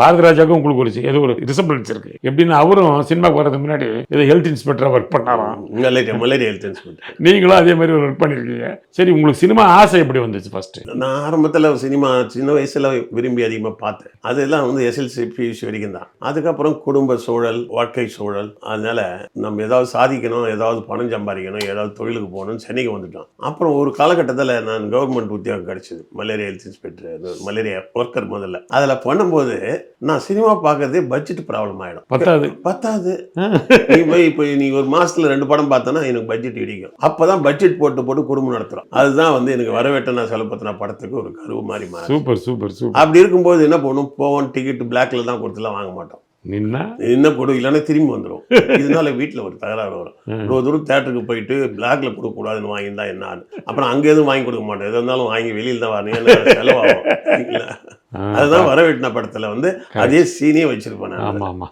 பாரதிராஜாவுக்கும் உங்களுக்கு ஒரு ஏதோ ஒரு ரிசம்பிளன்ஸ் இருக்கு. எப்படின்னா அவரும் சினிமாக்கு வரதுக்கு முன்னாடி ஏதோ ஹெல்த் இன்ஸ்பெக்டராக ஒர்க் பண்ணாராம். Malaria health inspector. நீங்களும் அதே மாதிரி ஒரு ஒர்க் பண்ணியிருக்கீங்க. சரி, உங்களுக்கு சினிமா ஆசை எப்படி வந்துச்சு ஃபர்ஸ்ட்? நான் ஆரம்பத்தில் சினிமா சின்ன வயசுல விரும்பி அதிகமாக பார்த்தேன். அதெல்லாம் வந்து எஸ்எல்சி பியூசி வரைக்கும் தான். அதுக்கப்புறம் குடும்ப சூழல், வாழ்க்கை சூழல், அதனால நம்ம ஏதாவது சாதிக்கணும், ஏதாவது பணம் சம்பாதிக்கணும், ஏதாவது தொழிலுக்கு போகணும்னு சென்னைக்கு வந்துட்டோம். அப்புறம் ஒரு காலகட்டத்தில் நான் கவர்மெண்ட் உத்தியோகம் கிடைச்சது, malaria health inspector, malaria worker. முதல்ல அதில் பண்ணும்போது நான் சினிமா பார்க்கறதே பட்ஜெட் ப்ராப்ளம் ஆகிடும். பத்தாது. இப்போ நீ ஒரு மாசத்துல 2 படம் பார்த்தனா எனக்கு பட்ஜெட் இடிக்கும். அப்பதான் பட்ஜெட் போட்டு குடும்பம் நடத்துறோம். அதுதான் வந்து எனக்கு வரவேட்டனா செலப்பத்தின படத்துக்கு ஒரு கருவு மாதிரி மாறி. Super super super. அப்படி இருக்கும்போது என்ன பண்ணுவோம், போவோம், டிக்கெட் பிளாக்ல தான் கொடுத்துலாம் வாங்க மாட்டோம். என்ன கொடு, இல்லைன்னா திரும்பி வந்துடும். இதனால வீட்டில் ஒரு தகராறு வரும். இவ்வளோ தூரம் தேட்டருக்கு போயிட்டு பிளாக்ல கொடுக்கக்கூடாதுன்னு வாங்கியிருந்தா என்ன, அப்புறம் அங்கே எதுவும் வாங்கி கொடுக்க மாட்டோம். எது இருந்தாலும் வாங்கி வெளியில் தான் வரணும், செலவாகும். அதுதான் வரவேட்டின படத்துல வந்து அதே சீனே வச்சிருப்பேன்.